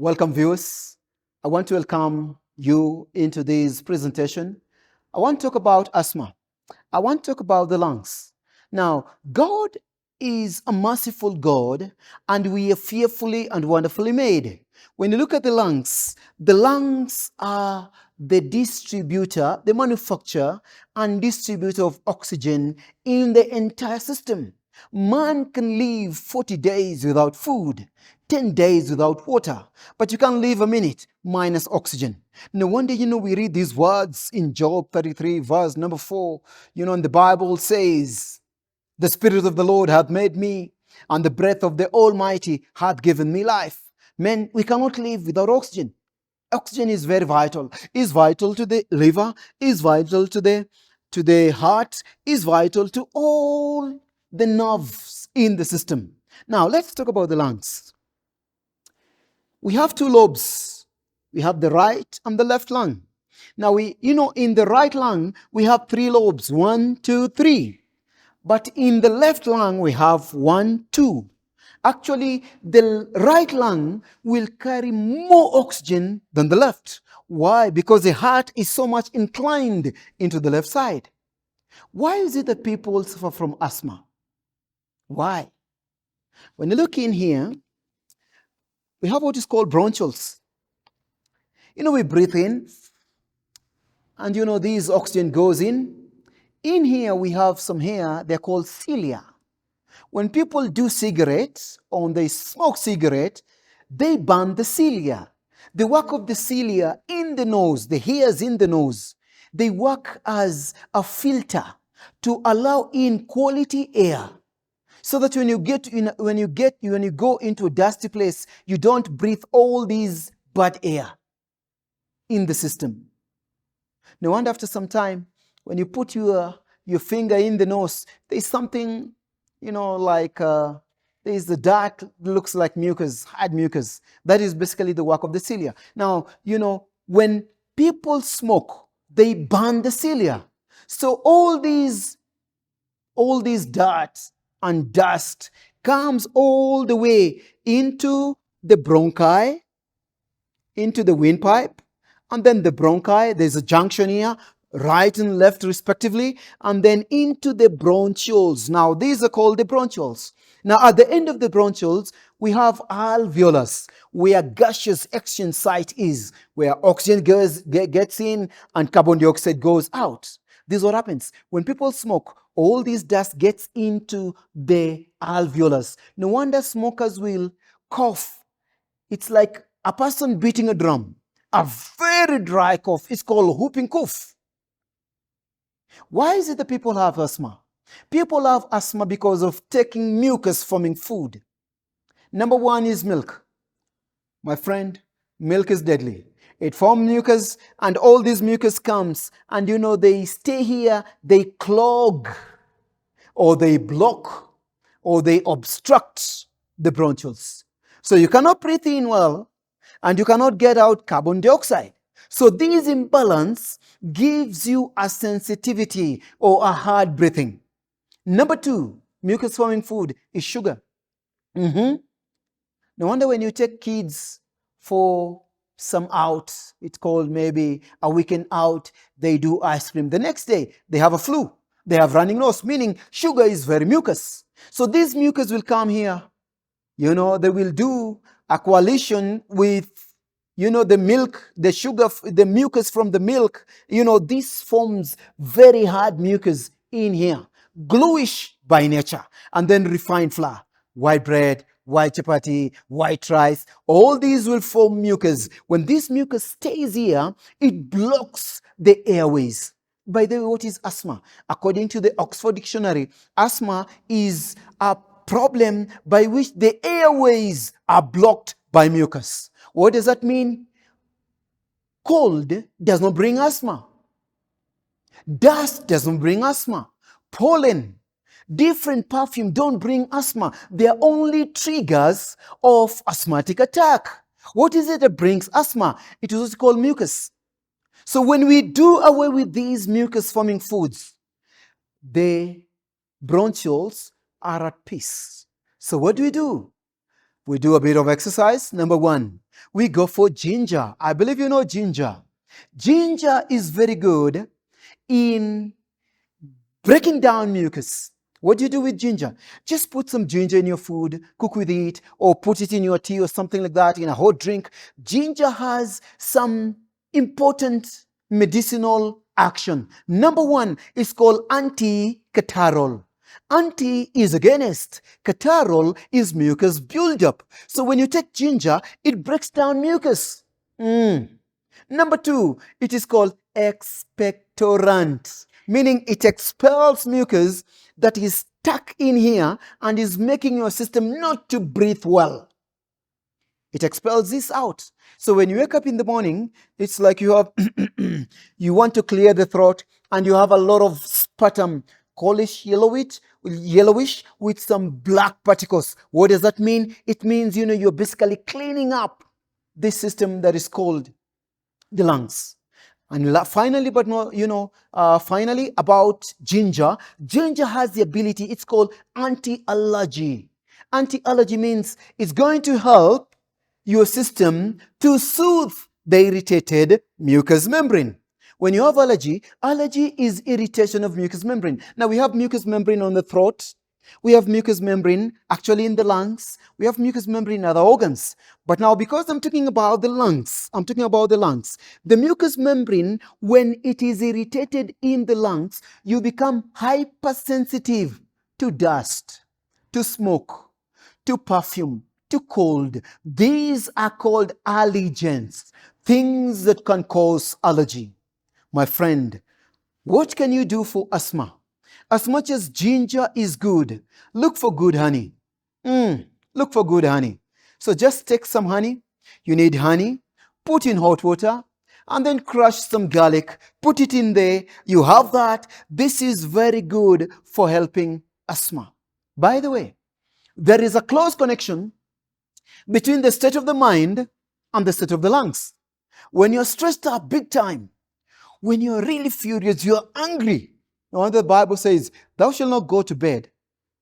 Welcome, viewers. I want to welcome you into this presentation. I want to talk about asthma. I want to talk about the lungs. Now, God is a merciful God, and we are fearfully and wonderfully made. When you look at the lungs are the distributor, the manufacturer and distributor of oxygen in the entire system. Man can live 40 days without food, 10 days without water, but you can't live a minute minus oxygen. No wonder, we read these words in Job 33, verse number 4. And the Bible says, the Spirit of the Lord hath made me, and the breath of the Almighty hath given me life. Men, we cannot live without oxygen. Oxygen is very vital. Is vital to the liver, is vital to the heart, is vital to all the nerves in the system. Now, let's talk about the lungs. We have two lobes. We have the right and the left lung. Now, in the right lung, we have three lobes, 1, 2, 3. But in the left lung, we have 1, 2. Actually, the right lung will carry more oxygen than the left. Why? Because the heart is so much inclined into the left side. Why is it that people suffer from asthma? Why? When you look in here, we have what is called bronchioles. We breathe in, and this oxygen goes in. In here, we have some here, they're called cilia. When people do cigarettes or they smoke cigarette, they burn the cilia. The work of the cilia in the nose, the hairs in the nose, they work as a filter to allow in quality air, so that when you go into a dusty place, you don't breathe all these bad air in the system. No wonder after some time, when you put your finger in the nose, there's something, there's the dark, looks like mucus, hard mucus. That is basically the work of the cilia. Now, when people smoke, they burn the cilia. So all these dirt and dust comes all the way into the bronchi, into the windpipe, and then the bronchi, there's a junction here, right and left respectively, and then into the bronchioles. Now, these are called the bronchioles. Now, at the end of the bronchioles, we have alveolus, where gaseous exchange site is, where oxygen gets in and carbon dioxide goes out. This is what happens. When people smoke, all this dust gets into the alveolus. No wonder smokers will cough. It's like a person beating a drum. A very dry cough. It's called whooping cough. Why is it that people have asthma? People have asthma because of taking mucus-forming food. Number one is milk. My friend, milk is deadly. It forms mucus, and all this mucus comes, and they stay here, they clog, or they block, or they obstruct the bronchioles. So you cannot breathe in well, and you cannot get out carbon dioxide. So this imbalance gives you a sensitivity or a hard breathing. Number two, mucus-forming food is sugar. No wonder when you take kids for some out, it's called maybe a weekend out, they do ice cream. The next day, they have a flu. They have running nose, meaning sugar is very mucus. So this mucus will come here. They will do a coalition with, the milk, the sugar, the mucus from the milk. This forms very hard mucus in here, gluish by nature, and then refined flour, white bread, white chapati, white rice, all these will form mucus. When this mucus stays here, it blocks the airways. By the way, what is asthma? According to the Oxford Dictionary, asthma is a problem by which the airways are blocked by mucus. What does that mean? Cold does not bring asthma. Dust doesn't bring asthma. Pollen, different perfume don't bring asthma. They are only triggers of asthmatic attack. What is it that brings asthma? It is also called mucus. So when we do away with these mucus-forming foods, the bronchioles are at peace. So what do? We do a bit of exercise. Number one, We go for ginger. I believe you know ginger. Ginger is very good in breaking down mucus. What do you do with ginger? Just put some ginger in your food, cook with it, or put it in your tea or something like that, in a hot drink. Ginger has some important medicinal action. Number one is called anti-catarrhal. Anti is against. Catarrhal is mucus buildup. So when you take ginger, it breaks down mucus. Number two, it is called expectorant, meaning it expels mucus that is stuck in here and is making your system not to breathe well. It expels this out. So when you wake up in the morning, it's like you have you want to clear the throat and you have a lot of sputum, collish yellowish with some black particles. What does that mean? It means, you're basically cleaning up this system that is called the lungs. And finally, finally about ginger. Ginger has the ability, it's called anti-allergy. Anti-allergy means it's going to help your system to soothe the irritated mucous membrane. When you have allergy is irritation of mucous membrane. Now we have mucous membrane on the throat. We have mucous membrane actually in the lungs. We have mucous membrane in other organs. But now because I'm talking about the lungs, the mucous membrane, when it is irritated in the lungs, you become hypersensitive to dust, to smoke, to perfume, to cold. These are called allergens, things that can cause allergy. My friend, what can you do for asthma? As much as ginger is good, look for good honey. Look for good honey. So just take some honey. You need honey. Put in hot water and then crush some garlic. Put it in there. You have that. This is very good for helping asthma. By the way, there is a close connection between the state of the mind and the state of the lungs. When you're stressed out big time, when you're really furious, you're angry. No, the Bible says, thou shalt not go to bed,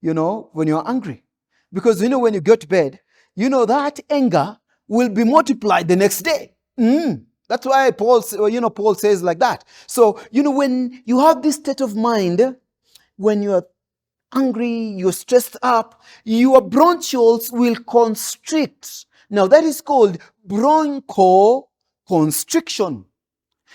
when you're angry. Because, when you go to bed, that anger will be multiplied the next day. That's why Paul says like that. So, when you have this state of mind, when you're angry, you're stressed up, your bronchioles will constrict. Now, that is called bronchoconstriction.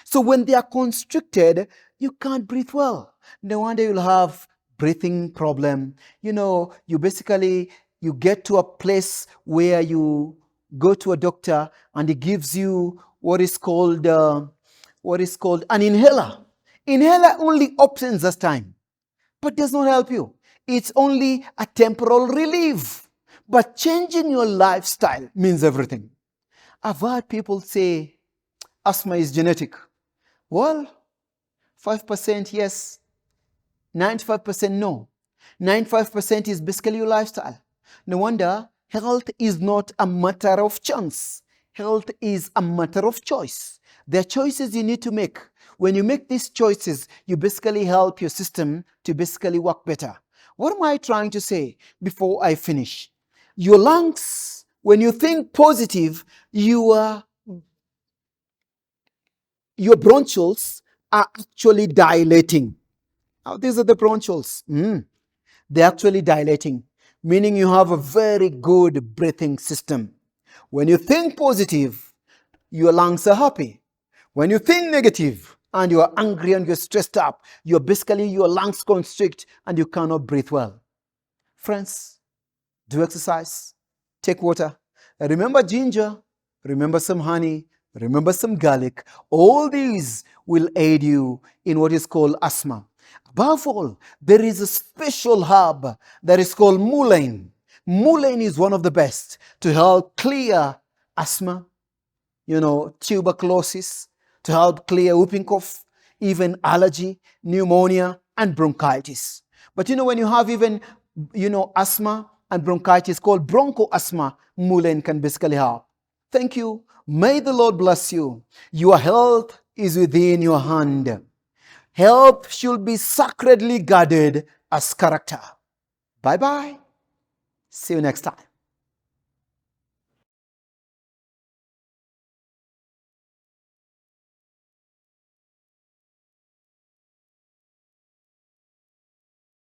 So when they are constricted, you can't breathe well. No wonder you'll have breathing problem. You get to a place where you go to a doctor and he gives you what is called an inhaler. Inhaler only opens this time, but does not help you. It's only a temporal relief. But changing your lifestyle means everything. I've heard people say asthma is genetic. Well, 5% yes, 95% no. 95% is basically your lifestyle. No wonder health is not a matter of chance. Health is a matter of choice. There are choices you need to make. When you make these choices, you basically help your system to basically work better. What am I trying to say before I finish? Your lungs, when you think positive, your bronchioles are actually dilating. Now, these are the bronchioles. They're actually dilating, meaning you have a very good breathing system. When you think positive, your lungs are happy. When you think negative and you are angry and you're stressed up, your lungs constrict and you cannot breathe well. Friends, do exercise, take water, remember ginger, remember some honey, remember some garlic. All these will aid you in what is called asthma. Above all, there is a special herb that is called mullein. Mullein is one of the best to help clear asthma, tuberculosis, to help clear whooping cough, even allergy, pneumonia, and bronchitis. But when you have even, asthma and bronchitis called bronchoasthma, mullein can basically help. Thank you. May the Lord bless you. Your health is within your hand. Health should be sacredly guarded as character. Bye-bye. See you next time.